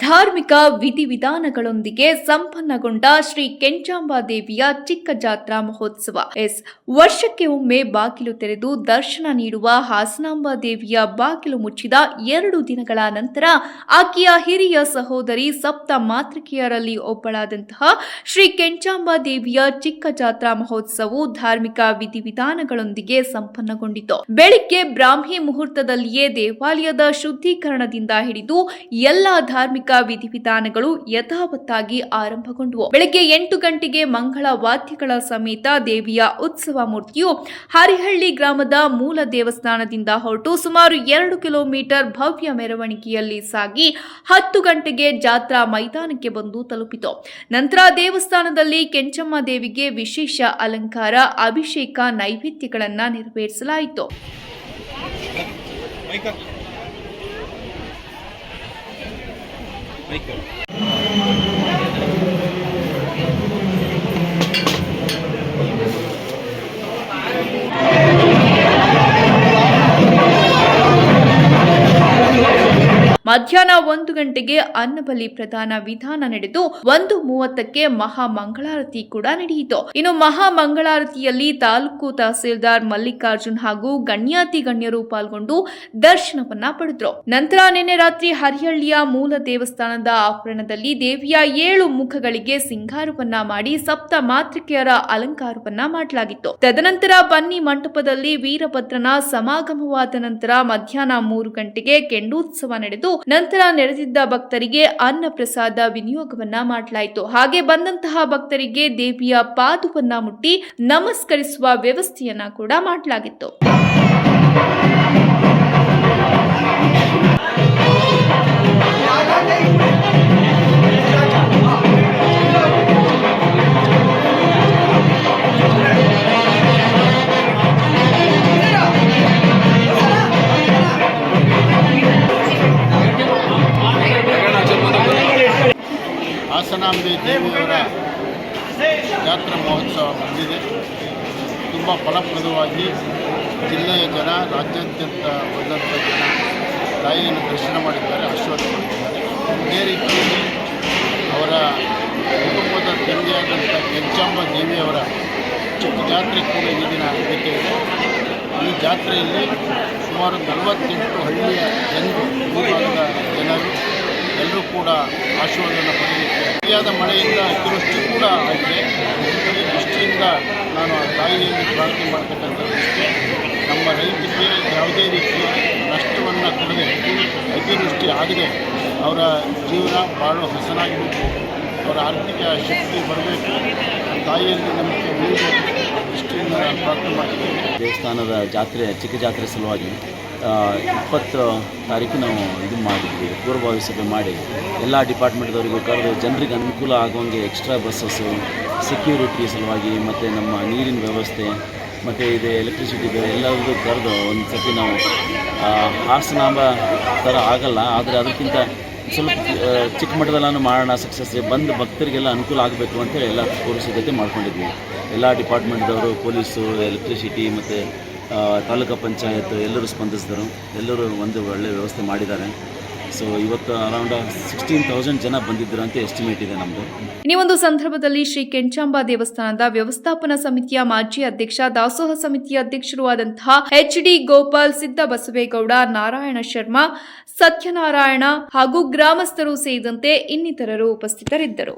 ಧಾರ್ಮಿಕ ವಿಧಿವಿಧಾನಗಳೊಂದಿಗೆ ಸಂಪನ್ನಗೊಂಡ ಶ್ರೀ ಕೆಂಚಾಂಬಾ ದೇವಿಯ ಚಿಕ್ಕ ಜಾತ್ರಾ ಮಹೋತ್ಸವ. ವರ್ಷಕ್ಕೆ ಒಮ್ಮೆ ಬಾಗಿಲು ತೆರೆದು ದರ್ಶನ ನೀಡುವ ಹಾಸನಾಂಬಾ ದೇವಿಯ ಬಾಗಿಲು ಮುಚ್ಚಿದ 2 ದಿನಗಳ ನಂತರ ಆಕೆಯ ಹಿರಿಯ ಸಹೋದರಿ ಸಪ್ತ ಮಾತೃಕೆಯರಲ್ಲಿ ಒಬ್ಬಳಾದಂತಹ ಶ್ರೀ ಕೆಂಚಾಂಬಾ ದೇವಿಯ ಚಿಕ್ಕ ಜಾತ್ರಾ ಮಹೋತ್ಸವವು ಧಾರ್ಮಿಕ ವಿಧಿವಿಧಾನಗಳೊಂದಿಗೆ ಸಂಪನ್ನಗೊಂಡಿತು. ಬೆಳಿಗ್ಗೆ ಬ್ರಾಹ್ಮಿ ಮುಹೂರ್ತದಲ್ಲಿಯೇ ದೇವಾಲಯದ ಶುದ್ಧೀಕರಣದಿಂದ ಹಿಡಿದು ಎಲ್ಲಾ ಧಾರ್ಮಿಕ ವಿಧಿವಿಧಾನಗಳು ಯಥಾವತ್ತಾಗಿ ಆರಂಭಗೊಂಡವು. ಬೆಳಗ್ಗೆ 8 ಗಂಟೆಗೆ ಮಂಗಳ ವಾದ್ಯಗಳ ಸಮೇತ ದೇವಿಯ ಉತ್ಸವ ಮೂರ್ತಿಯು ಹರಿಹಳ್ಳಿ ಗ್ರಾಮದ ಮೂಲ ದೇವಸ್ಥಾನದಿಂದ ಹೊರಟು ಸುಮಾರು 2 ಕಿಲೋಮೀಟರ್ ಭವ್ಯ ಮೆರವಣಿಗೆಯಲ್ಲಿ ಸಾಗಿ 10 ಗಂಟೆಗೆ ಜಾತ್ರಾ ಮೈದಾನಕ್ಕೆ ಬಂದು ತಲುಪಿತು. ನಂತರ ದೇವಸ್ಥಾನದಲ್ಲಿ ಕೆಂಚಮ್ಮ ದೇವಿಗೆ ವಿಶೇಷ ಅಲಂಕಾರ, ಅಭಿಷೇಕ, ನೈವೇದ್ಯಗಳನ್ನು ನೆರವೇರಿಸಲಾಯಿತು. ಮಧ್ಯಾಹ್ನ 1 ಗಂಟೆಗೆ ಅನ್ನಬಲಿ ಪ್ರದಾನ ವಿಧಾನ ನಡೆದು 1:30ಕ್ಕೆ ಮಹಾಮಂಗಳಾರತಿ ಕೂಡ ನಡೆಯಿತು. ಇನ್ನು ಮಹಾಮಂಗಳಾರತಿಯಲ್ಲಿ ತಾಲೂಕು ತಹಸೀಲ್ದಾರ್ ಮಲ್ಲಿಕಾರ್ಜುನ್ ಹಾಗೂ ಗಣ್ಯಾತಿ ಗಣ್ಯರು ಪಾಲ್ಗೊಂಡು ದರ್ಶನವನ್ನ ಪಡೆದರು. ನಂತರ ನಿನ್ನೆ ರಾತ್ರಿ ಹರಿಹಳ್ಳಿಯ ಮೂಲ ದೇವಸ್ಥಾನದ ಆವರಣದಲ್ಲಿ ದೇವಿಯ 7 ಮುಖಗಳಿಗೆ ಸಿಂಗಾರವನ್ನ ಮಾಡಿ ಸಪ್ತ ಮಾತೃಕೆಯರ ಅಲಂಕಾರವನ್ನ ಮಾಡಲಾಗಿತ್ತು. ತದನಂತರ ಬನ್ನಿ ಮಂಟಪದಲ್ಲಿ ವೀರಭದ್ರನ ಸಮಾಗಮವಾದ ನಂತರ ಮಧ್ಯಾಹ್ನ 3 ಗಂಟೆಗೆ ಕೆಂಡೋತ್ಸವ ನಡೆದು ನಂತರ ನೆರೆದಿದ್ದ ಭಕ್ತರಿಗೆ ಅನ್ನ ಪ್ರಸಾದ ವಿನಿಯೋಗವನ್ನ ಮಾಡಲಾಯಿತು. ಹಾಗೆ ಬಂದಂತಹ ಭಕ್ತರಿಗೆ ದೇವಿಯ ಪಾದವನ್ನ ಮುಟ್ಟಿ ನಮಸ್ಕರಿಸುವ ವ್ಯವಸ್ಥೆಯನ್ನ ಕೂಡ ಮಾಡಲಾಗಿತ್ತು. ಹಾಸನಾಂಬೆ ದೇವಿಯವರ ಜಾತ್ರಾ ಮಹೋತ್ಸವ ಬಂದಿದೆ. ತುಂಬ ಫಲಪ್ರದವಾಗಿ ಜಿಲ್ಲೆಯ ಜನ, ರಾಜ್ಯಾದ್ಯಂತ ಬಂದಂಥ ಜನ ತಾಯಿಯನ್ನು ದರ್ಶನ ಮಾಡಿದ್ದಾರೆ, ಆಶೀರ್ವಾದ ಮಾಡಿದ್ದಾರೆ. ಇದೇ ರೀತಿಯಲ್ಲಿ ಅವರ ಕುಟುಂಬದ ತಂದೆಯಾದಂಥ ಕೆಂಚಾಂಬಾ ದೇವಿಯವರ ಚಿಕ್ಕ ಜಾತ್ರೆ ಕೂಡ ಈ ದಿನ ನಡೀತಾ ಇದೆ. ಈ ಜಾತ್ರೆಯಲ್ಲಿ ಸುಮಾರು 48 ಹಳ್ಳಿಯ ಜನರು, ಭೂಭಾಗದ ಜನರು ಎಲ್ಲರೂ ಕೂಡ ಆಶೀರ್ವಾದವನ್ನು ಪಡೆಯಲಿಕ್ಕೆ ಸರಿಯಾದ ಮಳೆಯಿಂದ ಅತಿವೃಷ್ಟಿ ಕೂಡ ಆಗಿದೆ. ಈ ದೃಷ್ಟಿಯಿಂದ ನಾನು ಆ ತಾಯಿಯಲ್ಲಿ ಪ್ರಾರ್ಥನೆ ಮಾಡ್ತಕ್ಕಂಥ ದೃಷ್ಟಿ ನಮ್ಮ ರೈತರಿಗೆ ಯಾವುದೇ ರೀತಿಯ ನಷ್ಟವನ್ನು ಕೊಡದೆ, ಅತಿವೃಷ್ಟಿ ಆಗದೆ ಅವರ ಜೀವನ ಬಾಳು ಹಸನಾಗಬೇಕು, ಅವರ ಆರ್ಥಿಕ ಶಕ್ತಿ ಬರಬೇಕು, ತಾಯಿಯಲ್ಲಿ ನಮಗೆ ಉಳಿಬೇಕು ದೃಷ್ಟಿಯಿಂದ ನಾನು ಪ್ರಾರ್ಥನೆ ಮಾಡ್ತಿದ್ದೇನೆ. ದೇವಸ್ಥಾನದ ಜಾತ್ರೆ, ಚಿಕ್ಕ ಜಾತ್ರೆ ಸಲುವಾಗಿ 20 ತಾರೀಕು ನಾವು ಇದು ಮಾಡಿದ್ವಿ, ಪೂರ್ವಭಾವಿ ಸಭೆ ಮಾಡಿ ಎಲ್ಲ ಡಿಪಾರ್ಟ್ಮೆಂಟ್ದವರಿಗೂ ಕರೆದು ಜನರಿಗೆ ಅನುಕೂಲ ಆಗುವಂಗೆ ಎಕ್ಸ್ಟ್ರಾ ಬಸ್ಸಸ್ಸು, ಸೆಕ್ಯೂರಿಟಿ ಸಲುವಾಗಿ ಮತ್ತು ನಮ್ಮ ನೀರಿನ ವ್ಯವಸ್ಥೆ ಮತ್ತು ಇದೆ ಎಲೆಕ್ಟ್ರಿಸಿಟಿ ಎಲ್ಲರಿಗೂ ಕರೆದು ಒಂದು ಸತಿ ನಾವು ಹಾಸನಾಂಬ ಥರ ಆಗಲ್ಲ, ಆದರೆ ಅದಕ್ಕಿಂತ ಸ್ವಲ್ಪ ಚಿಕ್ಕ ಮಟ್ಟದಲ್ಲಾನು ಮಾಡೋಣ, ಸಕ್ಸಸ್ ಬಂದು ಭಕ್ತರಿಗೆಲ್ಲ ಅನುಕೂಲ ಆಗಬೇಕು ಅಂತೇಳಿ ಎಲ್ಲ ಪೂರ್ವ ಸಿದ್ಧತೆ ಮಾಡ್ಕೊಂಡಿದ್ವಿ. ಎಲ್ಲ ಡಿಪಾರ್ಟ್ಮೆಂಟ್ದವರು, ಪೊಲೀಸು, ಎಲೆಕ್ಟ್ರಿಸಿಟಿ ಮತ್ತು ತಾಲೂಕು ಪಂಚಾಯತ್ ಎಲ್ಲರೂ ಸ್ಪಂದಿಸಿದರು. ಎಲ್ಲರೂ ಒಂದು ಒಳ್ಳೆಯ ವ್ಯವಸ್ಥೆ ಮಾಡಿದ್ದಾರೆ. ಸೊ ಇವತ್ತು ಅರೌಂಡ್ 16,000 ಜನ ಬಂದಿದ್ದರು ಅಂತ ಎಸ್ಟಿಮೇಟ್ ಇದೆ ನಮ್ಮದು. ಈ ಒಂದು ಸಂದರ್ಭದಲ್ಲಿ ಶ್ರೀ ಕೆಂಚಾಂಬಾ ದೇವಸ್ಥಾನದ ವ್ಯವಸ್ಥಾಪನಾ ಸಮಿತಿಯ ಮಾಜಿ ಅಧ್ಯಕ್ಷ, ದಾಸೋಹ ಸಮಿತಿಯ ಅಧ್ಯಕ್ಷರು ಆದಂತಹ HD ಗೋಪಾಲ್, ಸಿದ್ದ ಬಸವೇಗೌಡ, ನಾರಾಯಣ ಶರ್ಮಾ, ಸತ್ಯನಾರಾಯಣ ಹಾಗೂ ಗ್ರಾಮಸ್ಥರು ಸೇರಿದಂತೆ ಇನ್ನಿತರರು ಉಪಸ್ಥಿತರಿದ್ದರು.